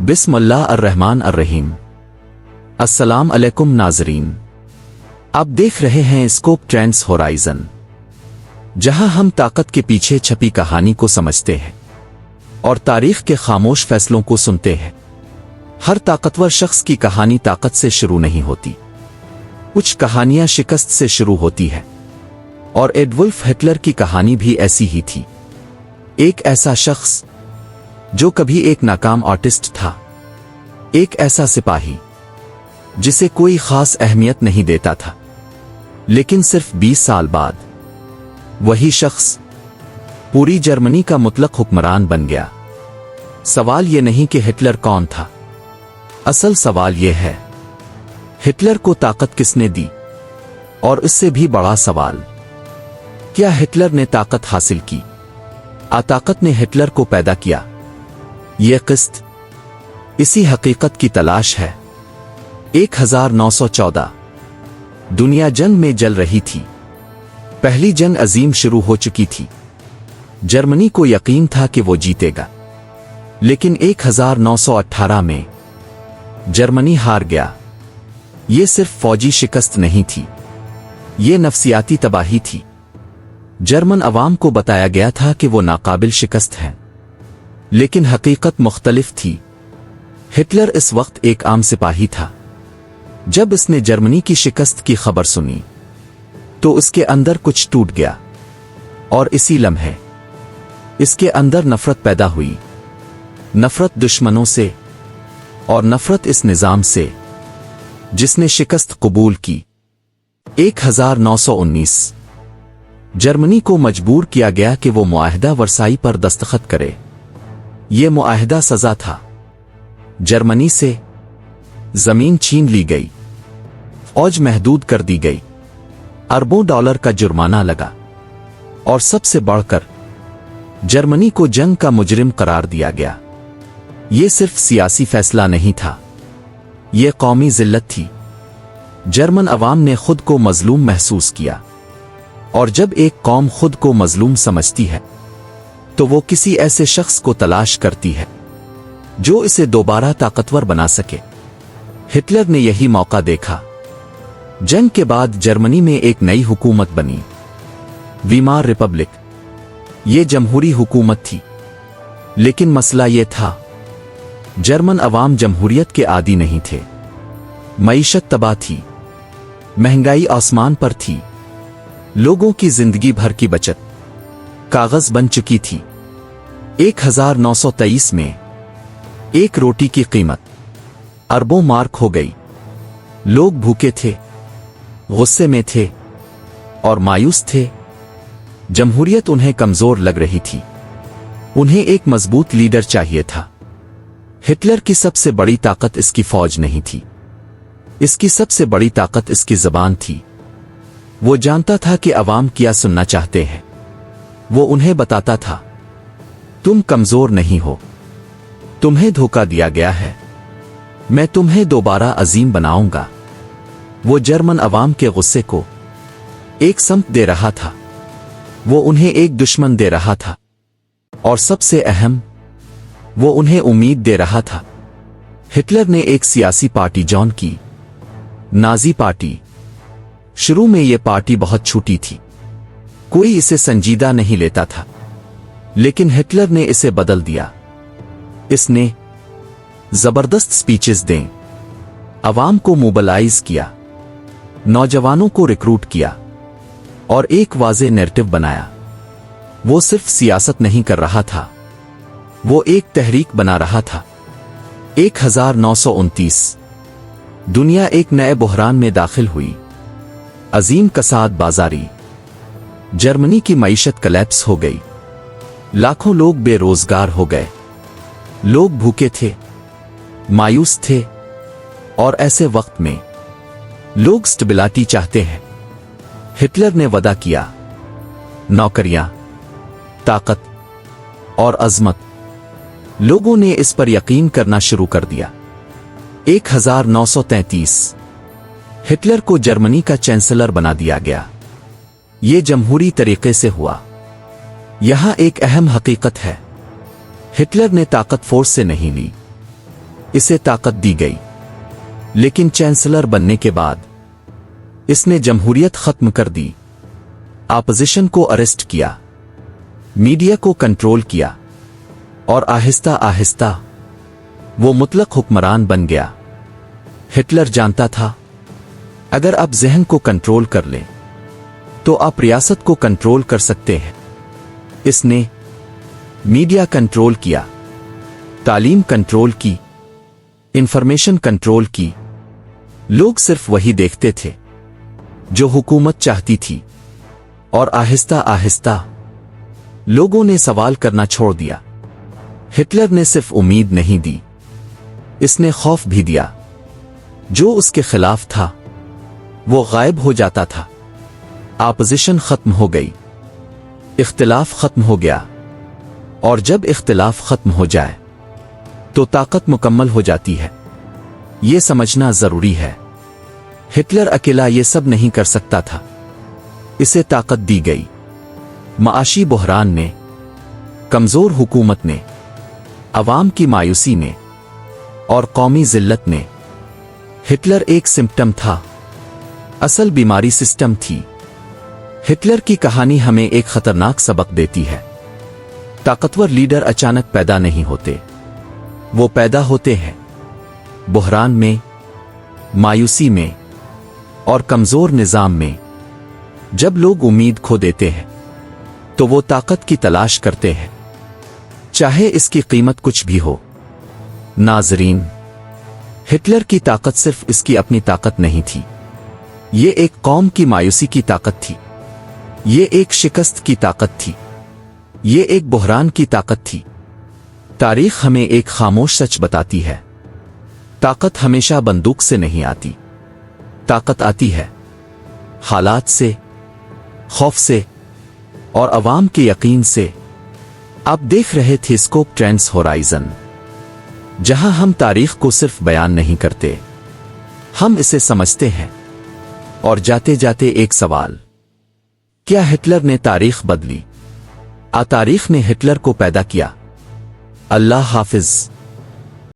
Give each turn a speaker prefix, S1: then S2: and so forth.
S1: बिस्मिल्लाह अर्रहमान अर्रहीम। अस्सलाम अलैकुम नाज़रीन, आप देख रहे हैं स्कोप ट्रेंड्स होराइजन, जहां हम ताकत के पीछे छपी कहानी को समझते हैं और तारीख के खामोश फैसलों को सुनते हैं। हर ताकतवर शख्स की कहानी ताकत से शुरू नहीं होती, कुछ कहानियां शिकस्त से शुरू होती है, और एडोल्फ हिटलर की कहानी भी ऐसी ही थी। एक ऐसा शख्स जो कभी एक नाकाम आर्टिस्ट था, एक ऐसा सिपाही जिसे कोई खास अहमियत नहीं देता था, लेकिन सिर्फ 20 साल बाद वही शख्स पूरी जर्मनी का मुतलक हुक्मरान बन गया। सवाल यह नहीं कि हिटलर कौन था, असल सवाल यह है हिटलर को ताकत किसने दी, और इससे भी बड़ा सवाल, क्या हिटलर ने ताकत हासिल की, ताकत ने हिटलर को पैदा किया। यह किस्त इसी हकीकत की तलाश है। 1914 दुनिया जंग में जल रही थी। पहली जंग अजीम शुरू हो चुकी थी। जर्मनी को यकीन था कि वो जीतेगा, लेकिन 1918 में जर्मनी हार गया। ये सिर्फ फौजी शिकस्त नहीं थी, ये नफसियाती तबाही थी। जर्मन अवाम को बताया गया था कि वो नाकाबिल शिकस्त हैं, लेकिन हकीकत मुख्तलिफ थी। हिटलर इस वक्त एक आम सिपाही था। जब इसने जर्मनी की शिकस्त की खबर सुनी तो उसके अंदर कुछ टूट गया, और इसी लम्हे इसके अंदर नफरत पैदा हुई। नफरत दुश्मनों से, और नफरत इस निजाम से जिसने शिकस्त कबूल की। 1919 जर्मनी को मजबूर किया गया कि वो मुआहदा वर्साई पर दस्तखत करे। ये मुआहदा सजा था। जर्मनी से जमीन छीन ली गई, फौज महदूद कर दी गई, अरबों डॉलर का जुर्माना लगा, और सबसे बढ़कर जर्मनी को जंग का मुजरिम करार दिया गया। ये सिर्फ सियासी फैसला नहीं था, ये कौमी जिल्लत थी। जर्मन अवाम ने खुद को मजलूम महसूस किया, और जब एक कौम खुद को मजलूम समझती है तो वो किसी ऐसे शख्स को तलाश करती है जो इसे दोबारा ताकतवर बना सके। हिटलर ने यही मौका देखा। जंग के बाद जर्मनी में एक नई हुकूमत बनी, वीमार रिपब्लिक। ये जमहूरी हुकूमत थी, लेकिन मसला ये था जर्मन अवाम जमहूरियत के आदी नहीं थे। मईशत तबाह थी, महंगाई आसमान पर थी, लोगों की जिंदगी भर की बचत कागज बन चुकी थी। 1923 में एक रोटी की कीमत अरबों मार्क हो गई। लोग भूखे थे, गुस्से में थे, और मायूस थे। जमहूरियत उन्हें कमजोर लग रही थी। उन्हें एक मजबूत लीडर चाहिए था। हिटलर की सबसे बड़ी ताकत इसकी फौज नहीं थी, इसकी सबसे बड़ी ताकत इसकी जबान थी। वो जानता था कि अवाम क्या सुनना चाहते हैं। वो उन्हें बताता था, तुम कमजोर नहीं हो, तुम्हें धोखा दिया गया है, मैं तुम्हें दोबारा अजीम बनाऊंगा। वो जर्मन अवाम के गुस्से को एक समत दे रहा था, वो उन्हें एक दुश्मन दे रहा था, और सबसे अहम, वो उन्हें उम्मीद दे रहा था। हिटलर ने एक सियासी पार्टी जॉन की, नाजी पार्टी। शुरू में यह पार्टी बहुत छोटी थी, कोई इसे संजीदा नहीं लेता था, लेकिन हिटलर ने इसे बदल दिया। इसने जबरदस्त स्पीचेस दें, अवाम को मोबिलाइज किया, नौजवानों को रिक्रूट किया, और एक वाज़ेह नैरेटिव बनाया। वो सिर्फ सियासत नहीं कर रहा था, वो एक तहरीक बना रहा था। 1929 दुनिया एक नए बहरान में दाखिल हुई। अजीम कसाद बाजारी। जर्मनी की मईशत कलेप्स हो गई, लाखों लोग बेरोजगार हो गए, लोग भूखे थे, मायूस थे, और ऐसे वक्त में लोग स्टेबिलिटी चाहते हैं। हिटलर ने वादा किया, नौकरियां, ताकत और अजमत। लोगों ने इस पर यकीन करना शुरू कर दिया। 1933 हिटलर को जर्मनी का चांसलर बना दिया गया। ये जमहूरी तरीके से हुआ। यहां एक अहम हकीकत है, हिटलर ने ताकत फोर्स से नहीं ली, इसे ताकत दी गई, लेकिन चांसलर बनने के बाद इसने जमहूरियत खत्म कर दी, अपोजिशन को अरेस्ट किया, मीडिया को कंट्रोल किया और आहिस्ता आहिस्ता वो मुतलक हुक्मरान बन गया। हिटलर जानता था अगर आप ज़हन को कंट्रोल कर लें तो आप रियासत को कंट्रोल कर सकते हैं। इसने मीडिया कंट्रोल किया, तालीम कंट्रोल की, इंफॉर्मेशन कंट्रोल की। लोग सिर्फ वही देखते थे जो हुकूमत चाहती थी और आहिस्ता आहिस्ता लोगों ने सवाल करना छोड़ दिया। हिटलर ने सिर्फ उम्मीद नहीं दी, इसने खौफ भी दिया। जो उसके खिलाफ था वो गायब हो जाता था। अपोजिशन खत्म हो गई, इख्तिलाफ खत्म हो गया, और जब इख्तिलाफ खत्म हो जाए तो ताकत मुकम्मल हो जाती है। ये समझना जरूरी है। हिटलर अकेला ये सब नहीं कर सकता था, इसे ताकत दी गई माशी बहरान ने, कमजोर हुकूमत ने, अवाम की मायूसी ने और कौमी जिल्लत ने। हिटलर एक सिम्पटम था, असल बीमारी सिस्टम थी। हिटलर की कहानी हमें एक खतरनाक सबक देती है। ताकतवर लीडर अचानक पैदा नहीं होते, वो पैदा होते हैं बहरान में, मायूसी में और कमजोर निजाम में। जब लोग उम्मीद खो देते हैं तो वो ताकत की तलाश करते हैं, चाहे इसकी कीमत कुछ भी हो। नाजरीन, हिटलर की ताकत सिर्फ इसकी अपनी ताकत नहीं थी, ये एक कौम की मायूसी की ताकत थी, ये एक शिकस्त की ताकत थी, ये एक बहरान की ताकत थी। तारीख हमें एक खामोश सच बताती है, ताकत हमेशा बंदूक से नहीं आती, ताकत आती है हालात से, खौफ से और अवाम के यकीन से। आप देख रहे थे स्कोप ट्रेंड्स होराइजन, जहां हम तारीख को सिर्फ बयान नहीं करते, हम इसे समझते हैं। और जाते जाते एक सवाल, क्या हिटलर ने तारीख बदली? तारीख ने हिटलर को पैदा किया। अल्लाह हाफिज।